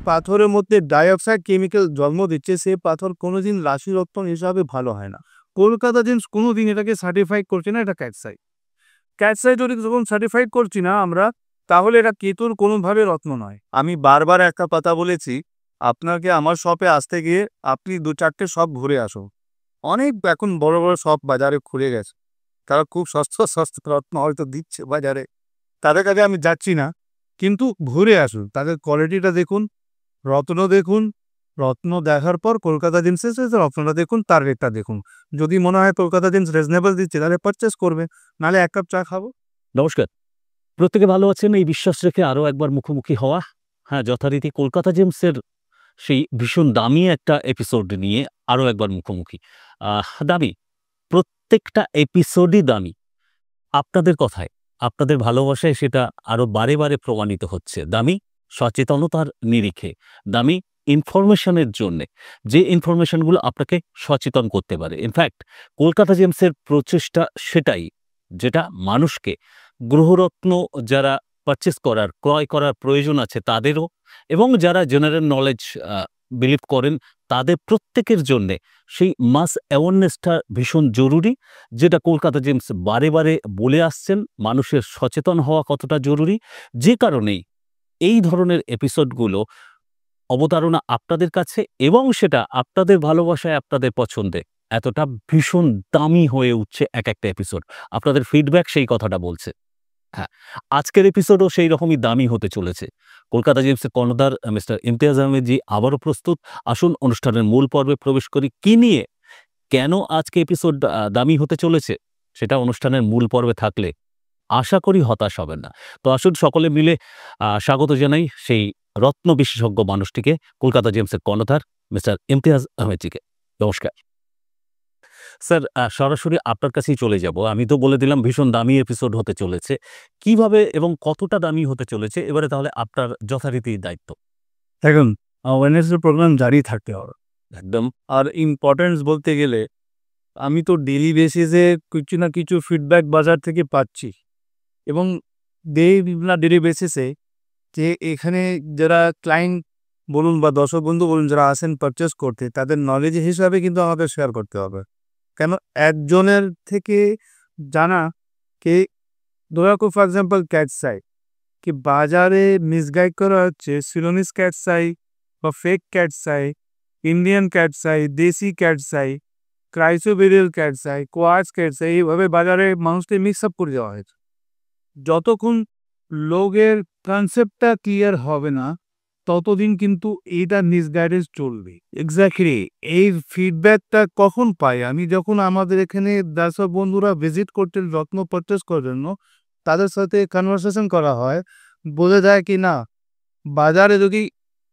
পাথরের মধ্যে dioxide chemical জন্ম দিচ্ছে, সে পাথর কোনোদিন রাশিরত্ন হিসাবে ভালো হয় না। কলকাতা জেমস কোনোদিন এটাকে সার্টিফাইড করছে না, এটা ক্যাটসাই। ক্যাটসাই যদি যখন সার্টিফাইড করছি না আমরা, তাহলে এটা কেতুর কোনোভাবে রত্ন নয়। আমি বারবার একটা কথা বলেছি, আপনাকে আমার শপে আসতে গিয়ে আপনি 2-4টে শপ ঘুরে আসুন। অনেক এখন বড় বড় শপ বাজারে খুলে গেছে, তারা খুব সস্তা সস্তা রত্ন হয়তো দিচ্ছে বাজারে, তাদের কাছে আমি যাচ্ছি না, কিন্তু ঘুরে আসুন, তাদের কোয়ালিটিটা দেখুন, রত্ন দেখুন, রত্ন দেখার পর কলকাতা জেমসের রত্নটা দেখুন, তার রেটটা দেখুন। যদি মনে হয় কলকাতা জেমস রিজনেবল দিচ্ছে, তাহলে পারচেস করবে, নাহলে এক কাপ চা খাবো। নমস্কার। প্রত্যেকে ভালো আছেন এই বিশ্বাস রেখে আরও একবার মুখোমুখি হওয়া। হ্যাঁ, যথারীতি কলকাতা জেমসের সেই ভীষণ দামি একটা এপিসোড নিয়ে আরও একবার মুখোমুখি। দামি, প্রত্যেকটা এপিসোডই দামি। আপনাদের কথায়, আপনাদের ভালোবাসায় সেটা আরও বারে বারে প্রমাণিত হচ্ছে। দামি সচেতনতার নিরিখে, দামি ইনফরমেশনের জন্যে, যে ইনফরমেশনগুলো আপনাকে সচেতন করতে পারে। ইনফ্যাক্ট কলকাতা জেমসের প্রচেষ্টা সেটাই, যেটা মানুষকে গ্রহরত্ন যারা পারচেস করার, ক্রয় করার প্রয়োজন আছে তাদেরও, এবং যারা জেনারেল নলেজ বিলিভ করেন তাদের প্রত্যেকের জন্যে সেই মাস অ্যাওয়ারনেসটা ভীষণ জরুরি, যেটা কলকাতা জেমস বারে বারে বলে আসছেন। মানুষের সচেতন হওয়া কতটা জরুরি, যে কারণেই এই ধরনের এপিসোডগুলো অবতারণা আপনাদের কাছে, এবং সেটা আপনাদের ভালোবাসায়, আপনাদের পছন্দে এতটা ভীষণ দামি হয়ে উঠছে এক একটা এপিসোড। আপনাদের ফিডব্যাক সেই কথাটা বলছে। হ্যাঁ, আজকের এপিসোডও সেই রকমই দামি হতে চলেছে। কলকাতা জেমসের কর্ণধার মিস্টার ইমতিয়াজ আহমেদজি আবারও প্রস্তুত। আসুন অনুষ্ঠানের মূল পর্বে প্রবেশ করি। কি নিয়ে, কেন আজকে এপিসোড দামি হতে চলেছে, সেটা অনুষ্ঠানের মূল পর্বে থাকলে আশা করি হতাশ হবেন না। তো আসুন সকলে মিলে স্বাগত জানাই সেই রত্ন বিশেষজ্ঞ মানুষটিকে, কলকাতা জেমসের কর্ণধার মিস্টার ইমতিয়াজ আহমেদজিকে। নমস্কার স্যার। সরাসরি আপনার কাছেই চলে যাব। আমি তো বলে দিলাম ভীষণ দামি এপিসোড হতে চলেছে। কিভাবে এবং কতটা দামি হতে চলেছে, এবারে তাহলে আপনার যথারীতি দায়িত্ব। দেখুন, ওয়েডনেসডে প্রোগ্রাম জারি থাকতে হবে একদম। আর ইম্পর্টেন্স বলতে গেলে, আমি তো ডেইলি বেসিসে কিছু না কিছু ফিডব্যাক বাজার থেকে পাচ্ছি, এবং ডেইলি বেসিসে যে এখানে যারা ক্লায়েন্ট বলুন বা দর্শক বন্ধু বলুন, যারা আসেন পারচেস করতে, তাদের নলেজ হিসাবে কিন্তু আমাদের শেয়ার করতে হবে। কেন একজনের থেকে জানা কে, ধরো ফর এক্সাম্পল ক্যাটসাই, কি বাজারে মিসগাইড করা হচ্ছে সিলোনিস ক্যাটসাই বা ফেক ক্যাটসাই, ইন্ডিয়ান ক্যাটসাই, দেশি cat's eye, chrysoberyl cat's eye, quartz cat's eye, এইভাবে বাজারে মানুষকে মিক্স আপ করে দেওয়া হয়েছে। যতক্ষণ লোকের কনসেপ্টটা ক্লিয়ার হবে না, ততদিন কিন্তু এটা মিসগাইডেন্স চলবে। এক্স্যাক্টলি এই ফিডব্যাকটা কখন পাই আমি, যখন আমাদের এখানে দর্শক বন্ধুরা ভিজিট করতে রত্ন পারচেস করার জন্য, তাদের সাথে কনভারসেশন করা হয়, বোঝা যায় কি না বাজারে যদি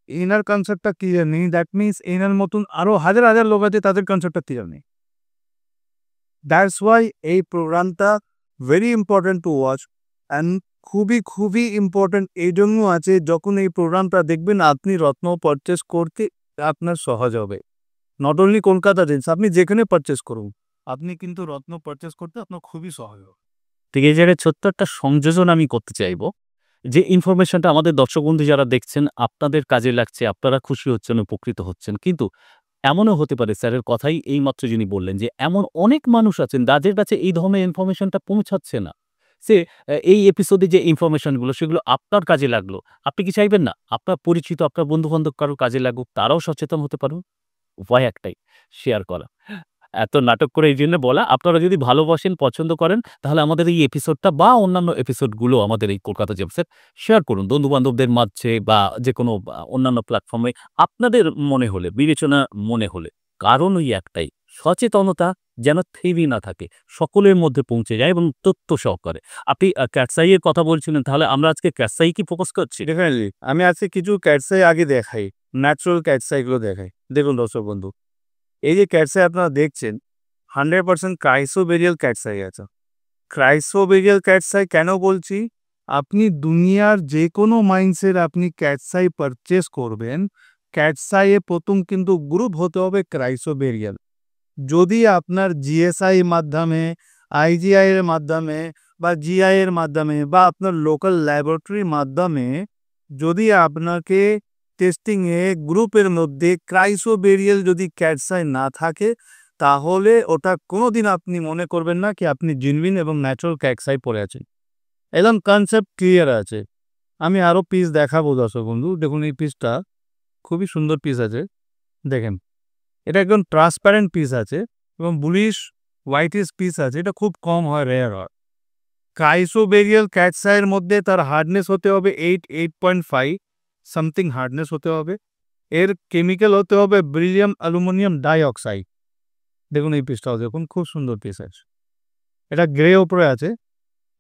এনার কনসেপ্টটা ক্লিয়ার নেই, দ্যাট মিনস এনার মতন আরও হাজার হাজার লোক আছে, তাদের কনসেপ্টটা ক্লিয়ার নেই। দ্যাটস ওয়াই এই প্রোগ্রামটা very important to watch, and খুবই খুবই ইম্পর্টেন্ট এই জন্য আছে, যখন এই প্রোগ্রামটা দেখবেন আপনি রত্ন পারচেস করতে আপনার সহজ হবে। নট অনলি কলকাতা জেমস, আপনি যেখানে পারচেস করুন, আপনি কিন্তু রত্ন পারচেস করতে আপনার খুবই সহজ হবে। ঠিক এই জায়গায় ছোট্ট একটা সংযোজন আমি করতে চাইব, যে ইনফরমেশনটা আমাদের দর্শক বন্ধু যারা দেখছেন আপনাদের কাজে লাগছে, আপনারা খুশি হচ্ছেন, উপকৃত হচ্ছেন, কিন্তু এমনও হতে পারে স্যারের কথাই এইমাত্র যিনি বললেন, যে এমন অনেক মানুষ আছেন যাদের কাছে এই ধরনের ইনফরমেশনটা পৌঁছাচ্ছে না। সে এই এপিসোডে যে ইনফরমেশনগুলো সেগুলো আপনার কাজে লাগলো, আপনি কি চাইবেন না আপনার পরিচিত, আপনার বন্ধু-বান্ধব কারো কাজে লাগুক, তারাও সচেতন হতে পারুন? উপায় একটাই, শেয়ার করা। এত নাটক করে এই জন্য বলা, আপনারা যদি ভালোবাসেন, পছন্দ করেন, তাহলে আমাদের এই এপিসোডটা বা অন্যান্য এপিসোডগুলো আমাদের এই কলকাতা জেমসের শেয়ার করুন বন্ধু-বান্ধবদের মাঝে, বা যেকোনো অন্যান্য প্ল্যাটফর্মে আপনাদের মনে হলে, বিবেচনা মনে হলে। কারণ ওই একটাই, সচেতনতা যেন থেমে না থাকে, সকলের মধ্যে পৌঁছে যায় এবং তথ্য সহকারে। আপনি ক্যাটসাই এর কথা বলছিলেন, তাহলে আমরা আজকে ক্যাটসাই কি ফোকাস করছি? ডেফিনেটলি আমি আজকে কিছু ক্যাটসাই আগে দেখাই, ন্যাচারাল ক্যাটসাইগুলো দেখাই। দেখুন দর্শক বন্ধু, এই যে ক্যাটসাই আপনারা দেখছেন, 100% ক্রাইসোবেরিয়াল ক্যাটসাই আছে। ক্রাইসোবেরিয়াল ক্যাটসাই কেন বলছি, আপনি দুনিয়ার যে কোনো মাইন্ডসের আপনি ক্যাটসাই পারচেস করবেন, ক্যাটসাইয়ে প্রথম কিন্তু গ্রুপ হতে হবে ক্রাইসোবেরিয়াল। যদি আপনার জিএসআই মাধ্যমে, আইজিআই এর মাধ্যমে, বা জিআই এর মাধ্যমে, বা আপনার লোকাল ল্যাবরেটরির মাধ্যমে যদি আপনাকে টেস্টিংয়ে গ্রুপের মধ্যে ক্রাইসোবেরিয়াল যদি ক্যাটসাই না থাকে তাহলে ওটা কোনোদিন আপনি মনে করবেন না কি আপনি জেনুইন এবং ন্যাচারাল ক্যাটসাই পড়ে আছেন। একদম কনসেপ্ট ক্লিয়ার আছে। আমি আরও পিস দেখাবো দর্শক বন্ধু। দেখুন এই পিসটা খুবই সুন্দর পিস আছে। দেখেন এটা একদম ট্রান্সপারেন্ট পিস আছে এবং ব্লুইশ হোয়াইটিশ পিস আছে। এটা খুব কম হয়, রেয়ার হয়। ক্রাইসোবেরিয়াল ক্যাটসাইয়ের মধ্যে তার হার্ডনেস হতে হবে 8.5 সামথিং হার্ডনেস হতে হবে। এর কেমিক্যাল হতে হবে বেরিলিয়াম অ্যালুমিনিয়াম ডাইঅক্সাইড। দেখুন এই পিসটাও দেখুন, খুব সুন্দর পিস আছে। এটা গ্রে ওপরে আছে।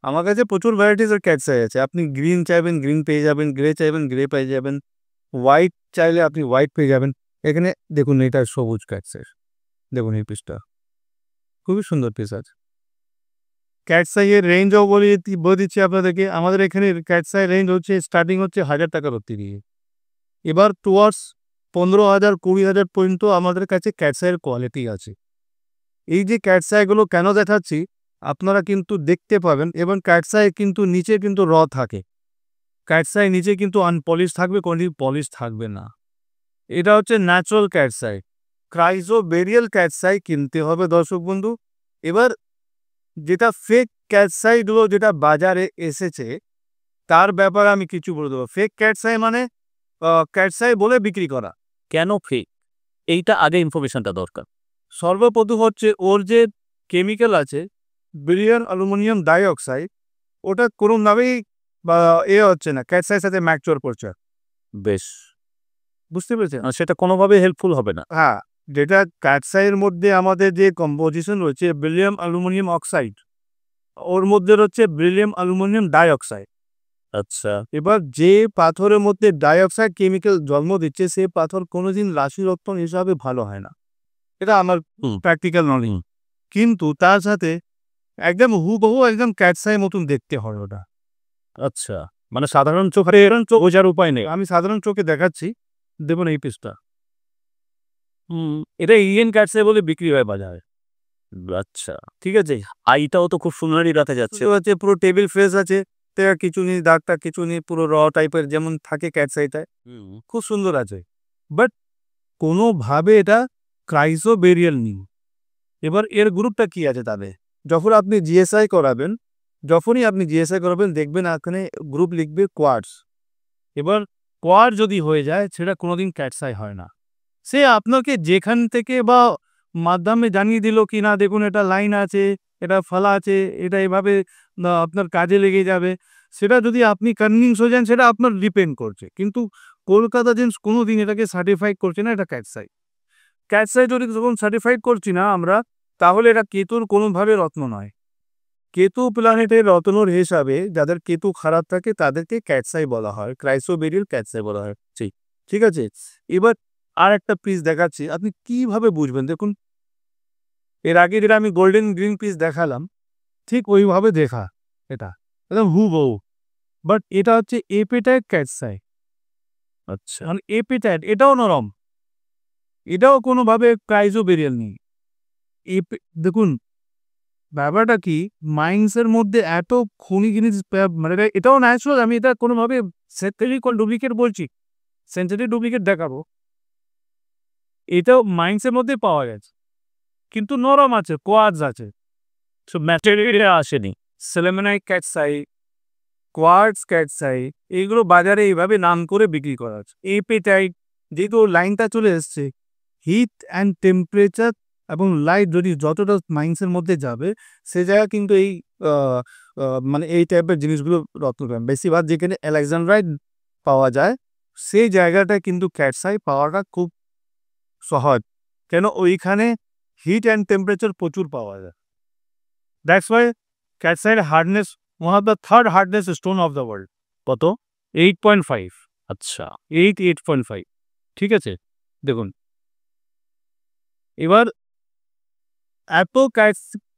আমার কাছে প্রচুর ভ্যারাইটিসের ক্যাটসাই আছে। আপনি গ্রিন চাইবেন গ্রিন পেয়ে যাবেন, গ্রে চাইবেন গ্রে পেয়ে যাবেন, হোয়াইট চাইলে আপনি হোয়াইট পেয়ে যাবেন। এখানে দেখুন এটা সবুজ ক্যাটসাই। দেখুন এই পিসটা খুবই সুন্দর পিস আছে। ক্যাটসাইয়ের রেঞ্জও বলে দিচ্ছি আপনাদেরকে। আমাদের এখানে ক্যাটসাই রেঞ্জ হচ্ছে স্টার্টিং হচ্ছে 1000 টাকার অব্দি দিয়ে। এবার টুয়ার্ডস 15,000 20,000 পর্যন্ত আমাদের কাছে ক্যাটসাইয়ের কোয়ালিটি আছে। এই যে ক্যাটসাইগুলো কেন দেখাচ্ছি আপনারা কিন্তু দেখতে পাবেন, এবং ক্যাটসাই কিন্তু নিচে কিন্তু র থাকে। ক্যাটসাই নিচে কিন্তু আনপলিশ থাকবে, কোনো পলিশ থাকবে না। এটা হচ্ছে ন্যাচারাল ক্যাটসাই। ক্রাইসোবেরিয়াল ক্যাটসাই কিনতে হবে দর্শক বন্ধু। এবার যেটা ফেক ক্যাটসাইগুলো যেটা বাজারে এসেছে তার ব্যাপারে আমি কিছু বলে দেবো। ফেক ক্যাটসাই মানে ক্যাটসাই বলে বিক্রি করা। কেন ফেক? এইটা আগে ইনফরমেশনটা দরকার। সর্বপ্রথম হচ্ছে ওর যে কেমিক্যাল আছে বেরিলিয়াম অ্যালুমিনিয়াম ডাইঅক্সাইড, ওটা কোনোভাবেই বা হচ্ছে না, ক্যাটসাইয়ের সাথে ম্যাকচুয়ার করছে। বেশ, বুঝতে পেরেছেন? সেটা কোনোভাবে হেল্পফুল হবে না। হ্যাঁ, যেটা ক্যাটসাইয়ের মধ্যে আমাদের যে কম্পোজিশন রয়েছে বেরিলিয়াম অ্যালুমিনিয়াম অক্সাইড, ওর মধ্যে রয়েছে বেরিলিয়াম অ্যালুমিনিয়াম ডাইঅক্সাইড। আচ্ছা, এবার যে পাথরের মধ্যে ডাইঅক্সাইড কেমিক্যাল জন্ম দিচ্ছে সে পাথর কোনোদিন রাশিরত্ন হিসাবে ভালো হয় না। এটা আমার প্র্যাকটিক্যাল নলেজ। কিন্তু তার সাথে একদম হুবহু একদম ক্যাটসাই মতন দেখতে হয় ওটা। আচ্ছা, মানে সাধারণ চোখে বোঝার উপায় নেই। আমি সাধারণ চোখে দেখাচ্ছি, দেখুন এই পিসটা। এটা ইন্ডিয়ান ক্যাটসাই বলে বিক্রি হয় বাজারে। আচ্ছা, ঠিক আছে। আইটাও তো খুব সুন্দরই রাতে যাচ্ছে। আছে পুরো টেবিল ফ্রেশ আছে, তেরা কিছু নেই, দাগটা কিছু নেই, পুরো র টাইপের যেমন থাকে ক্যাটসাইটায়, খুব সুন্দর আছে। বাট কোনোভাবে এটা ক্রাইসোবেরিয়াল নেই। এবার এর গ্রুপটা কি আছে তাদের? যখন আপনি জিএসআই করাবেন, যখনই আপনি জিএসআই করাবেন দেখবেন এখানে গ্রুপ লিখবে কোয়ার্টস। এবার কোয়ার্ট যদি হয়ে যায় সেটা কোনোদিন ক্যাটসাই হয় না। সে আপনাকে যেখান থেকে বা মাধ্যমে জানিয়ে দিল কি না দেখুন এটা লাইন আছে, এটা ফলা আছে, এটা এভাবে আপনার কাজে লেগে যাবে, সেটা যদি আপনি কনভিন্স হয়ে যান সেটা আপনার ডিপেন্ড করছে। কিন্তু কলকাতা জেন্স কোনো দিন এটাকে সার্টিফাইড করছে না এটা ক্যাটসাই। ক্যাটসাই যদি যখন সার্টিফাইড করছি না আমরা, তাহলে এটা কেতুর কোনোভাবে রত্ন নয়। কেতু প্ল্যানেটের রত্নর হিসাবে যাদের কেতু খারাপ থাকে তাদেরকে ক্যাটসাই বলা হয়, ক্রাইসোবেরিয়াল ক্যাটসাই বলা হয়। ঠিক আছে। এবার আর একটা পিস দেখাচ্ছি, আপনি কিভাবে বুঝবেন দেখুন। এর আগে যেটা আমি গোল্ডেন গ্রিন পিস দেখালাম ঠিক ওইভাবে দেখা, এটা একদম হুবহু। বাট এটা হচ্ছে এপেটাইট ক্যাটসাই। আচ্ছা, মানে এপেটাইট এটাও নরম, এটাও কোনোভাবে ক্রাইসোবেরিয়াল নেই। দেখুন ব্যাপারটা কি, মাইন্সের মধ্যে এত খনি জিনিস মানে এটাও ন্যাচারাল। আমি এটা কোনোভাবে সেন্থেটিক ডুপ্লিকেট বলছি, সেন্থেটিক ডুপ্লিকেট দেখাবো, এটাও মাইন্সের মধ্যে পাওয়া গেছে কিন্তু নরম আছে, কোয়ার্টজ আছে। সো ম্যাটেরিয়াল আসেনি। সেলেমেনাইট ক্যাটসাই, কোয়ার্টজ ক্যাটসাই, এইগুলো বাজারে এইভাবে নাম করে বিক্রি করা হচ্ছে। এপেটাইট যেহেতু লাইনটা চলে এসছে, হিট অ্যান্ড টেম্পারেচার এবং লাইট যদি যতটা মাইন্সের মধ্যে যাবে সে জায়গা কিন্তু এই মানে এই টাইপের জিনিসগুলো রত্ন পাবেন। বেশিরভাগ যেখানে অ্যালেকজান্ড্রাইট পাওয়া যায় সেই জায়গাটায় কিন্তু ক্যাটসাই পাওয়াটা খুব সহজ, কেন ওইখানে হিট অ্যান্ড টেম্পারেচার প্রচুর পাওয়া যায়। That's why cat's eye hardness one of the third hardness stone of the world. কত? 8.5। আচ্ছা, 8.5। ঠিক আছে, দেখুন এবার এত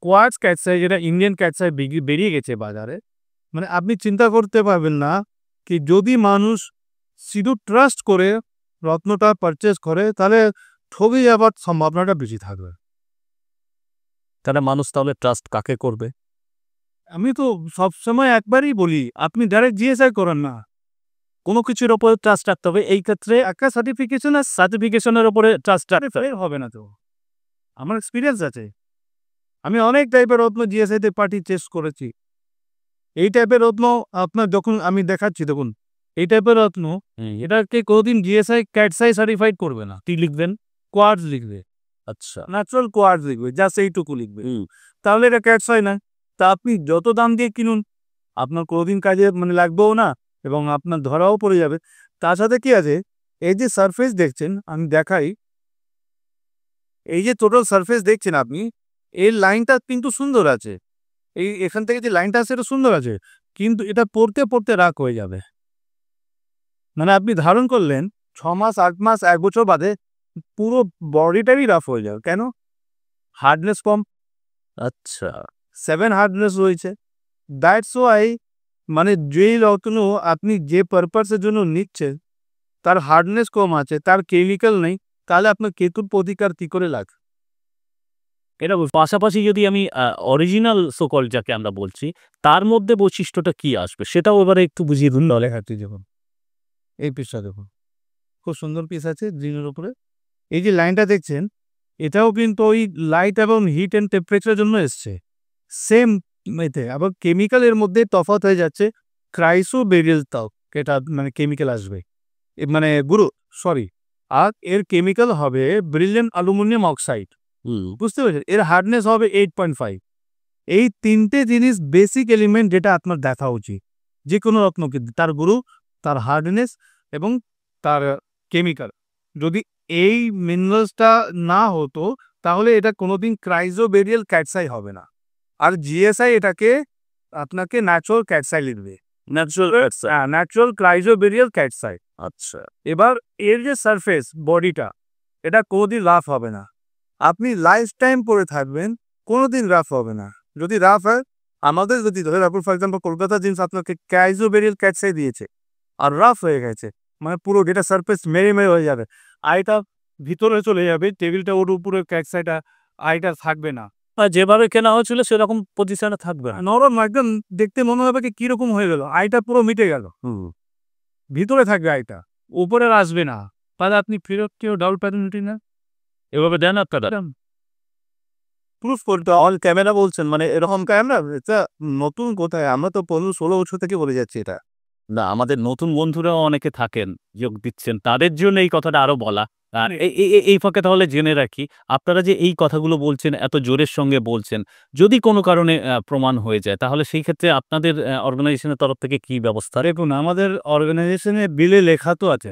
কোয়ার্টজ ক্যাটসাই যেটা ইন্ডিয়ান ক্যাটসাই বেরিয়ে গেছে বাজারে, মানে আপনি চিন্তা করতে পারবেন না কি যদি মানুষ শুধু ট্রাস্ট করে রত্নটা পারচেস করে তাহলে ঠকে যাবার সম্ভাবনাটা বেশি থাকবে। তাহলে মানুষ তাহলে ট্রাস্ট কাকে করবে? আমি তো সবসময় একবারই বলি আপনি ডাইরেক্ট জিএসআই করেন না, কোনো কিছুর ওপরে ট্রাস্ট রাখতে হবে, এই ক্ষেত্রে একটা সার্টিফিকেশন আর সার্টিফিকেশনের ওপরে ট্রাস্ট রাখতে হবে। হবে না তো, আমার এক্সপিরিয়েন্স আছে। আমি অনেক টাইপের রত্ন জিএসআইতে পার্টি টেস্ট করেছি। এই টাইপের রত্ন আপনার যখন আমি দেখাচ্ছি দেখুন, এই টাইপের রত্ন এটাকে কোনোদিন জিএসআই ক্যাটসাই সার্টিফাইড করবে না। কি লিখবেন? কোয়ার্টজ লিখবে, আচ্ছা, ন্যাচারাল কোয়ার্টজ লিখবে, জাস্ট এইটুকু লিখবে, তাহলে এটা ক্যাটসাই না। তা আপনি যত দাম দিয়ে কিনুন আপনার কোনোদিন কাজে মানে লাগবেও না এবং আপনার ধরাও পড়ে যাবে। তার সাথে কি আছে, এই যে সারফেস দেখছেন আমি দেখাই, এই যে টোটাল সারফেস দেখছেন আপনি, এর লাইনটা কিন্তু সুন্দর আছে, এই এখান থেকে যে লাইনটা আছে এটা সুন্দর আছে, কিন্তু এটা পড়তে পড়তে রাগ হয়ে যাবে। মানে আপনি ধারণ করলেন 6 মাস 8 মাস 1 বছর বাদে পুরো বডিটাই রাফ হয়ে যাবে। কেন? হার্ডনেস কম। আচ্ছা, 7 হার্ডনেস রয়েছে। দ্যাটস ওয়াই মানে যেই রত্ন আপনি যে পারপাসের জন্য নিচ্ছেন তার হার্ডনেস কম আছে, তার কেমিক্যাল নেই, তাহলে আপনার কেতুর প্রতিকার কি করে লাগবে? এটা পাশাপাশি যদি আমি অরিজিনাল সোকল যাকে আমরা বলছি, তার মধ্যে বৈশিষ্ট্যটা কি আসবে সেটাও এবারে একটু বুঝিয়ে দিন। লেখাটি দেখুন, এই পিসটা দেখুন, খুব সুন্দর পিস আছে গ্রিনের উপরে। এই যে লাইনটা দেখছেন এটাও কিন্তু ওই লাইট এবং হিট অ্যান্ড টেম্পারেচারের জন্য এসছে সেম মেতে, আবার কেমিক্যালের মধ্যে তফাৎ হয়ে যাচ্ছে। ক্রাইসোবেরিয়াল তাও এটা মানে কেমিক্যাল আসবে, মানে গুরু সরি, আর এর কেমিক্যাল হবে ব্রিলিয়ান্ট অ্যালুমিনিয়াম অক্সাইড। বুঝতে পেরেছেন? এর হার্ডনেস হবে 8.5। এই তিনটে জিনিস বেসিক এলিমেন্ট যেটা আপনার দেখা উচিত যে কোনো রত্নকে, তার গুরু, তার হার্ডনেস এবং তার কেমিক্যাল। যদি এই মিনারেলসটা না হতো তাহলে এটা কোনোদিন ক্রাইজোবেরিয়াল ক্যাটসাই হবে না। আর জিএসআই এটাকে আপনাকে ন্যাচুরাল ক্যাটসাই লিখবে, ন্যাচুরাল ক্রাইজোবেরিয়াল ক্যাটসাই। আচ্ছা, এবার এর যে সারফেস বডিটা এটা কোনোদিন রাফ হবে না, আপনি লাইফ টাইম পরে থাকবেন, কোনোদিন রাফ হবে না। যদি রাফ হয়, আমাদের যদি ধরে রাখুন ফর এক্সাম্পল কলকাতা জিন্স আপনাকে ক্রাইজোবেরিয়াল ক্যাটসাই দিয়েছে আর রাফ হয়ে গেছে, মানে পুরো যেটা সারফেস মেরে মেরে হয়ে যাবে, আইটা ভিতরে চলে যাবে, টেবিলটা ওর উপরে ক্যাটসাইটা আইটা থাকবে না, যেভাবে কেনা হয়েছিল সেরকম পজিশনে থাকবে না। নরম একদম দেখতে মনে হবে কি কিরকম হয়ে গেল, আইটা পুরো মিটে গেল, ভিতরে থাকবে আইটা, উপরে আর আসবে না। তাহলে আপনি ফেরত কেউ ডাউট প্যাটার্নটি না এভাবে দেন আপনারা? প্রুফ করতে অল ক্যামেরা বলছেন, মানে এরকম ক্যামেরা এটা নতুন কোথায়, আমরা তো 15-16 বছর থেকে বলে যাচ্ছি এটা। না, আমাদের নতুন বন্ধুরাও অনেকে থাকেন, যোগ দিচ্ছেন, তাদের জন্য এই কথাটা আরো বলা। এই ফাঁকে তাহলে জেনে রাখি, আপনারা যে এই কথাগুলো বলছেন, এত জোরের সঙ্গে বলছেন, যদি কোনো কারণে প্রমাণ হয়ে যায়, তাহলে সেই ক্ষেত্রে আপনাদের অর্গানাইজেশনের তরফ থেকে কি ব্যবস্থা? দেখুন আমাদের অর্গানাইজেশনে বিলে লেখা তো আছে,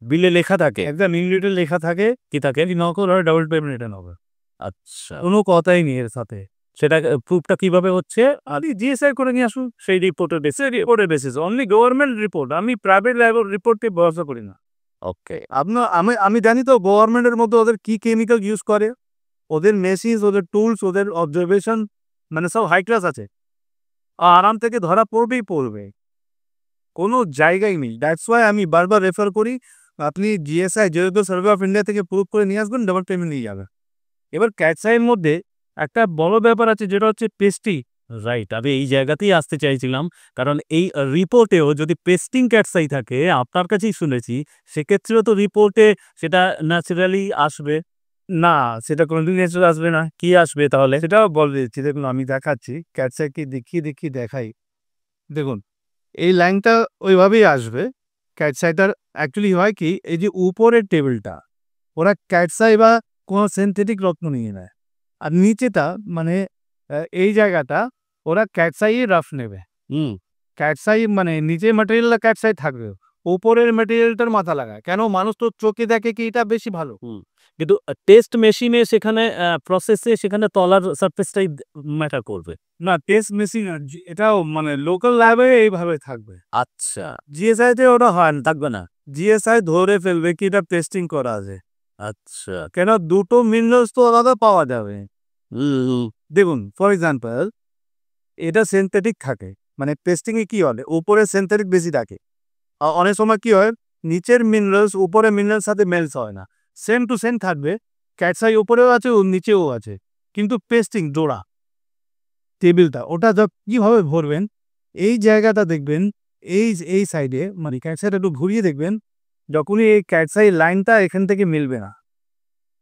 বিলে লেখা থাকে? একদম ইংলিশে লেখা থাকে, কি থাকে? নকল আর ডাবল পেমেন্ট রিটার্ন হবে, আচ্ছা, কোনো কথাই নেই এর সাথে। সেটা প্রুফটা কিভাবে হচ্ছে? আপনি জিএসআই করে নিয়ে আসুন, সেই রিপোর্টের বেসিস অনলি গভর্নমেন্ট রিপোর্ট, আমি প্রাইভেট ল্যাবের রিপোর্টে ভরসা করি না। ওকে, আপনার আমি জানি তো গভর্নমেন্টের মধ্যে ওদের কি কেমিক্যাল ইউজ করে, ওদের মেশিন, ওদের টুলস, ওদের অবজারভেশন মানে সব হাই ক্লাস আছে, আরাম থেকে ধরা পড়বেই পড়বে, কোনো জায়গায় নেই। দ্যাটস ওয়াই আমি বারবার রেফার করি, আপনি জিএসআই যেহেতু সার্ভে অফ ইন্ডিয়া থেকে প্রুভ করে নিয়ে আসবেন, ডাবল পেমেন্ট নিয়ে যাবে। এবার ক্যাটসাইয়ের মধ্যে একটা বড় ব্যাপার আছে যেটা হচ্ছে পেস্টি। রাইট, আমি এই জায়গাতেই আসতে চাইছিলাম। কারণ এই রিপোর্টেও যদি পেস্টিং ক্যাটসাই থাকে, আপনার কাছেই শুনেছি, সেক্ষেত্রেও তো রিপোর্টে সেটা ন্যাচারালি আসবে। না, সেটা কোনোদিন ন্যাচারাল আসবে না। কি আসবে তাহলে সেটাও বলে দিচ্ছি, দেখুন আমি দেখাচ্ছি, ক্যাটসাইকে দেখিয়ে দেখাই। দেখুন এই লাইনটা ওইভাবেই আসবে। ক্যাটসাইটার অ্যাকচুয়ালি হয় কি, এই যে উপরের টেবিলটা ওরা ক্যাটসাই বা কোনো সিনথেটিক রত্ন নিয়ে নেয়, আর নিচেটা মানে এই জায়গাটা ওরা ক্যাটসাই রাফ নেবে। ক্যাটসাই মানে নিচে ম্যাটেরিয়ালটা ক্যাটসাই থাকবে, উপরের ম্যাটেরিয়ালটার মাথা লাগায় কেন, মানুষ তো চোখে দেখে কি এটা বেশি ভালো। কিন্তু টেস্ট মেশিনে সেখানে প্রসেসে সেখানে তলার সারফেসটাই ম্যাটার করবে। না, টেস্ট মেশিন এটাও মানে লোকাল ল্যাবে এইভাবে থাকবে। আচ্ছা, জিএসআই তে ওটা হয় না, থাকবে না। জিএসআই ধরে ফেলবে কি এটা টেস্টিং করা আছে, আচ্ছা, কেন দুটো মিনারেলস তো আলাদা পাওয়া যাবে। দেখুন ফর এক্সাম্পল এটা সিনথেটিক থাকে, মানে টেস্টিং এ কি হয় উপরে সিনথেটিক বেশি থাকে, আর অনেক সময় কি হয় নিচের মিনারেলস উপরে মিনারেলস সাথে মেলস হয় না, সেম টু সেম থাকবে, ক্যাটসাই উপরেও আছে ও নিচেও আছে, কিন্তু পেস্টিং জোড়া টেবিলটা ওটা কিভাবে ভরবেন, এই জায়গাটা দেখবেন, এই সাইডে মানে ক্যাটসাইড একটু ঘুরিয়ে দেখবেন, যখনই এই ক্যাটসাই লাইনটা এখান থেকে মিলবে না,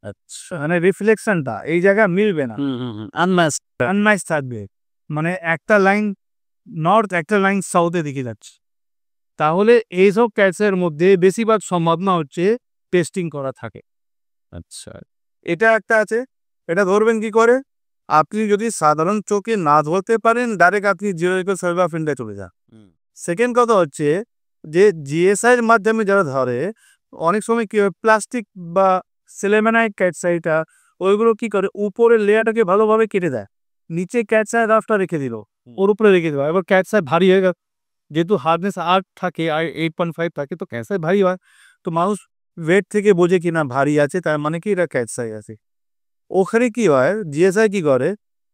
আচ্ছা। মানে রিফ্লেকশনটা এই জায়গায় মিলবে না, আনম্যাচ। আনম্যাচ থাকবে। মানে একটা লাইন নর্থ একটা লাইন সাউথের দিকে যাচ্ছে, তাহলে এইসব ক্যাটসের মধ্যে বেশিরভাগ সম্ভাবনা হচ্ছে টেস্টিং করা থাকে। আচ্ছা। এটা একটা আছে, এটা ধরবেন কি করে? আপনি যদি সাধারণ চোখে না ধরতে পারেন, ডাইরেক্ট আপনি জিওগ্রাফিক্যাল সার্ভে অফ ইন্ডিয়া চলে যান। সেকেন্ড কথা হচ্ছে যে জিএসআই এর মাধ্যমে যারা ধরে, অনেক সময় কি হয়, প্লাস্টিক বা সেলেমেনাইট ক্যাটসাইটা ওইগুলো কি করে, উপরের লেয়ারটাকে ভালোভাবে কেটে দেয়, নিচে ক্যাটসাই রাফটা রেখে দিল, ওর উপরে রেখে দেওয়া, এবার ক্যাটসাই ভারী হয়ে গেল, যেহেতু হার্ডনেস 8 থাকে আর 8.5 থাকে, তো ক্যাটসাই ভারী হয়, তো মানুষ ওয়েট থেকে বোঝে কি না ভারী আছে, তার মানে কি এটা ক্যাটসাই আছে। ওখানে কি হয়, জিএসআই কি করে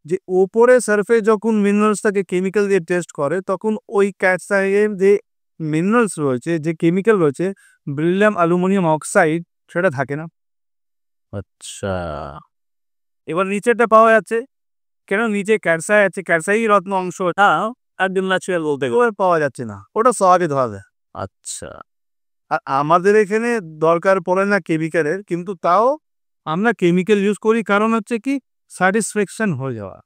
যে ওপরে সারফেস যখন মিনারেলসটাকে কেমিক্যাল দিয়ে টেস্ট করে, তখন ওই ক্যাটসাইয়ের যে মিনারেলস রয়েছে, যে কেমিক্যাল রয়েছে, বেরিলিয়াম অ্যালুমিনিয়াম অক্সাইড, সেটা থাকে না। আচ্ছা। এবার নিচেরটা পাওয়া যাচ্ছে, কেন নিচে ক্যাটসাই আছে, ক্যাটসাই রত্ন অংশটা একদম ন্যাচুরাল বলতে গেলে পাওয়া যাচ্ছে না, ওটা সহজে ধরা যায়। আচ্ছা। আর আমাদের এখানে দরকার পড়ে না কেমিক্যালের, কিন্তু তাও আমরা কেমিক্যাল ইউজ করি, কারণ হচ্ছে কি স্যাটিসফ্যাকশন হয়ে যাওয়া।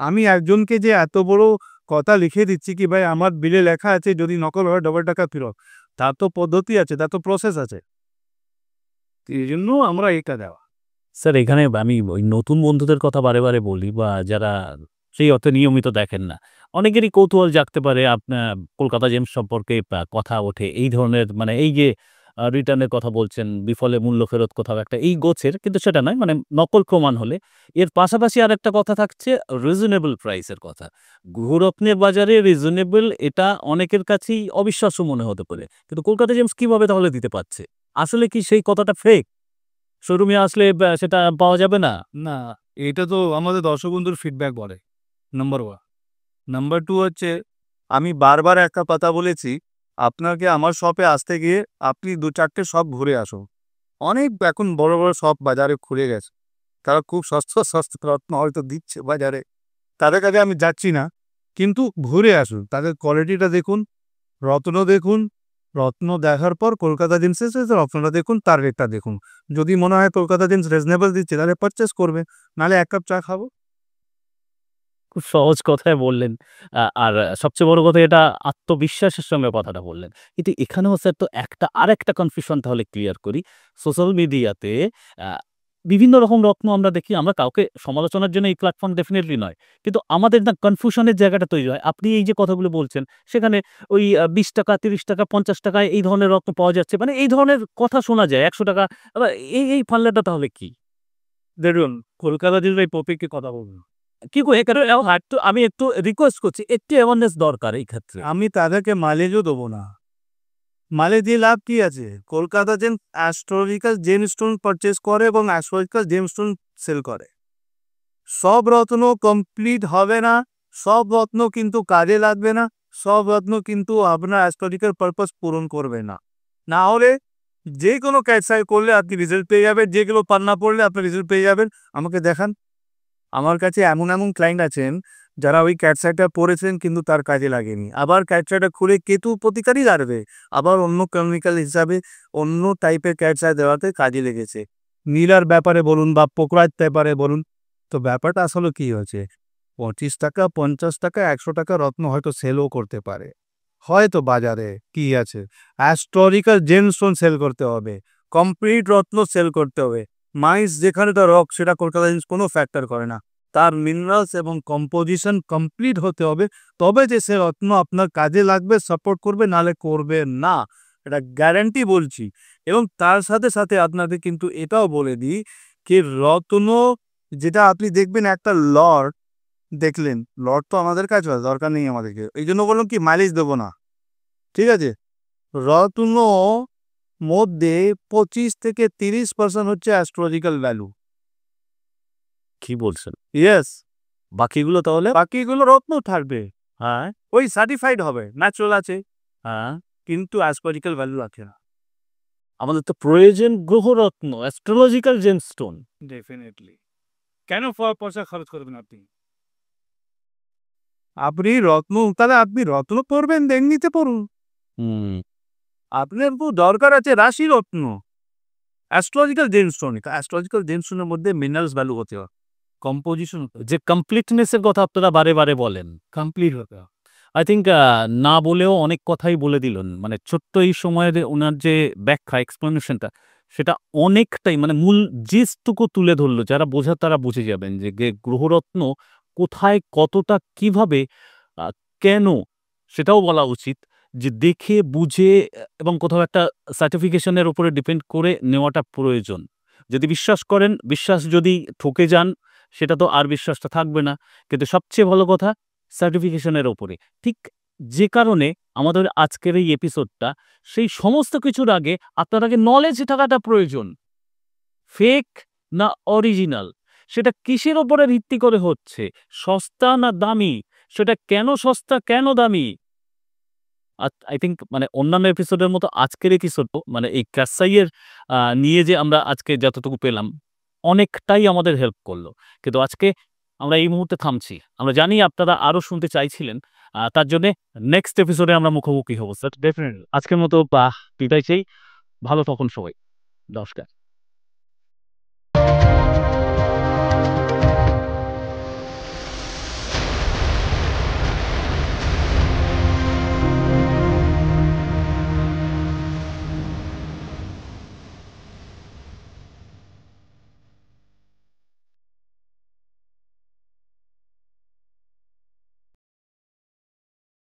আমি একজনকে যে এত বড় কথা লিখে দিচ্ছি কি ভাই আমার বিলে লেখা আছে যদি নকল হয় ডবল টাকা ফেরত, তার তো পদ্ধতি আছে, তার তো প্রসেস আছে, এই জন্য আমরা এটা দেওয়া। স্যার এখানে আমি ওই নতুন বন্ধুদের কথা বারে বারে বলি বা যারা সেই অর্থে নিয়মিত দেখেন না, অনেকেরই কৌতূহল জাগতে পারে আপনার কলকাতা জেমস সম্পর্কে কথা ওঠে এই ধরনের, মানে এই যে রিটার্নের কথা বলছেন, বিফলে মূল্য ফেরত কোথাও একটা এই গোছের, কিন্তু সেটা নয়, মানে নকল প্রমাণ হলে এর পাশাপাশি আর একটা কথা থাকছে রিজনেবল প্রাইসের কথা। গৃহরত্নের বাজারে রিজনেবল এটা অনেকের কাছেই অবিশ্বাস্য মনে হতে পারে, কিন্তু কলকাতা জেমস কিভাবে তাহলে দিতে পারছে? আসলে কি সেই কথাটা ফেক? শোরুমে আসলে সেটা পাওয়া যাবে না? না, এটা তো আমাদের দর্শক বন্ধুর ফিডব্যাক বলে, নাম্বার 1। নাম্বার 2 হচ্ছে, আমি বারবার একটা কথা বলেছি, আপনাকে আমার শপে আসতে গিয়ে আপনি 2-4টে শপ ঘুরে আসুন। অনেক এখন বড় বড় শপ বাজারে খুলে গেছে, তারা খুব সস্তা সস্তা রত্ন হয়তো দিচ্ছে বাজারে, তাদের কাছে আমি যাচ্ছি না, কিন্তু ঘুরে আসুন, তাদের কোয়ালিটিটা দেখুন, রত্ন দেখুন, রত্ন দেখার পর কলকাতা জিন্সের রত্নটা দেখুন, তার রেটটা দেখুন, যদি মনে হয় কলকাতা জিন্স রিজনেবল দিচ্ছে তাহলে পারচেস করবে, নাহলে 1 কাপ চা খাবো। খুব সহজ কথায় বললেন। আর সবচেয়ে বড় কথা এটা আত্মবিশ্বাসের সঙ্গে কথাটা বললেন। কিন্তু এখানেও স্যার তো আরেকটা কনফিউশন তাহলে ক্লিয়ার করি। সোশ্যাল মিডিয়াতে আ বিভিন্ন রকম রত্ন আমরা দেখি। আমরা কাউকে সমালোচনার জন্য এই প্ল্যাটফর্ম ডেফিনিটলি নয়। কিন্তু আমাদের না কনফিউশন এর জায়গাটা তৈরি হয়। আপনি এই যে কথাগুলো বলছেন, সেখানে ওই ৳20, ৳30, ৳50 এই ধরনের রত্ন পাওয়া যাচ্ছে। মানে এই ধরনের কথা শোনা যায়। ৳100 আবার এই ফান্ডাটা তাহলে কি? দেখুন, কলকাতা জিন্সের এই টপিকে কথা বলুন। কি করে এখানে আমি একটু রিকোয়েস্ট করছি, একটু অ্যাওয়ারনেস দরকার এই ক্ষেত্রে। আমি তাদেরকে মাইলেজও দেবো না, মাইলেজ দিয়ে লাভ কি আছে? কলকাতা জেম অ্যাস্ট্রোলজিক্যাল জেমস্টোন পারচেজ করে এবং অ্যাস্ট্রোলজিক্যাল জেমস্টোন সেল করে। সব রত্ন কমপ্লিট হবে না, সব রত্ন কিন্তু কাজে লাগবে না, সব রত্ন কিন্তু আপনার অ্যাস্ট্রোলজিক্যাল পারপাস পূরণ করবে না। না হলে যে কোনো ক্যাটসাই করলে আপনি রেজাল্ট পেয়ে যাবেন, যেগুলো পান্না পড়লে আপনি রেজাল্ট পেয়ে যাবেন। আমাকে দেখান। আমার কাছে এমন এমন ক্লায়েন্ট আছেন যারা ওই ক্যাটসাইটা পড়েছেন কিন্তু তার কাজে লাগেনি, আবার ক্যাটসাইটা খুলে কেতু প্রতিকারই লাগবে, আবার অন্য কেমিক্যাল হিসাবে অন্য টাইপের ক্যাটসাই দেওয়াতে কাজে লেগেছে। নীলার ব্যাপারে বলুন বা পোকরার ব্যাপারে বলুন, তো ব্যাপারটা আসলে কি হয়েছে, ৳25, ৳50, ৳100 রত্ন হয়তো সেলও করতে পারে, হয়তো বাজারে কি আছে, অ্যাস্ট্রোলজিক্যাল জেমস্টোন সেল করতে হবে, কমপ্লিট রত্ন সেল করতে হবে। মাইস যেখানে তার রক, সেটা কলকাতা জিন্স কোনো ফ্যাক্টর করে না, তার মিনারেলস এবং কম্পোজিশন কমপ্লিট হতে হবে, তবে যে সে রত্ন আপনার কাজে লাগবে, সাপোর্ট করবে, নালে করবে না, এটা গ্যারান্টি বলছি। এবং তার সাথে সাথে আপনাদের কিন্তু এটাও বলে দিই কি, রত্ন যেটা আপনি দেখবেন একটা লট দেখলেন, লট তো আমাদের কাছে দরকার নেই আমাদেরকে, এই জন্য বললাম কি মাইলেজ দেবো না, ঠিক আছে? রত্ন মধ্যে 25 থেকে 30% হচ্ছে অ্যাস্ট্রোলজিক্যাল ভ্যালু। কি বলছেন? ইয়েস, বাকিগুলো তাহলে? বাকিগুলো রত্ন থাকবে, হ্যাঁ, ওই সার্টিফাইড হবে, ন্যাচুরাল আছে, হ্যাঁ। কিন্তু অ্যাস্ট্রোলজিক্যাল ভ্যালু আছে না। আমাদের তো প্রয়োজন গ্রহরত্ন, অ্যাস্ট্রোলজিক্যাল জেমস্টোন। ডেফিনেটলি। কেন পয়সা খরচ করবেন আপনি? আপনি রত্ন, তাহলে আপনি রত্ন পড়বেন, এমনিতে পড়ুন। হুম। আপনার দরকার আছে রাশি রত্ন, অ্যাস্ট্রোলজিক্যাল জেমস্টোন। অ্যাস্ট্রোলজিক্যাল জেমস্টোনের মধ্যে মিনারেলস ভ্যালু হতে হয়, কম্পোজিশন যে কমপ্লিটনেস এর কথা আপনারা বারে, বারে বলেন। কমপ্লিট হতে হয়। আই থিংক না বলেও অনেক কথাই বলে দিলেন। মানে ছোট্ট এই সময়ের উনার যে ব্যাখ্যা এক্সপ্লেনেশনটা সেটা অনেকটাই মানে মূল জিসটুকু তুলে ধরলো। যারা বোঝার তারা বুঝে যাবেন যে গ্রহরত্ন কোথায়, কতটা, কিভাবে, আ কেন সেটাও বলা উচিত। যে দেখে বুঝে এবং কোথাও একটা সার্টিফিকেশন এর উপরে ডিপেন্ড করে নেওয়াটা প্রয়োজন। যদি বিশ্বাস করেন, বিশ্বাস যদি ঠকে যান সেটা তো আর বিশ্বাসটা থাকবে না। কিন্তু সবচেয়ে ভালো কথা সার্টিফিকেশনের ওপরে। ঠিক যে কারণে আমাদের আজকের এই এপিসোডটা সেই সমস্ত কিছুর আগে আপনার আগে নলেজ থাকাটা প্রয়োজন। ফেক না অরিজিনাল সেটা কিসের উপরে ভিত্তি করে হচ্ছে? সস্তা না দামি? সেটা কেন সস্তা, কেন দামি? আই থিংক মানে অন্যান্য এপিসোডের মতো আজকের এপিসোডও মানে এই কারসাইয়ের নিয়ে যে আমরা আজকে যতটুকু পেলাম, অনেকটাই আমাদের হেল্প করলো। কিন্তু আজকে আমরা এই মুহূর্তে থামছি। আমরা জানি আপনারা আরো শুনতে চাইছিলেন। তার জন্যে নেক্সট এপিসোডে আমরা মুখোমুখি হব স্যার। ডেফিনেটলি। আজকের মতো বিদায় চাই। ভালো থাকুন সবাই। নমস্কার।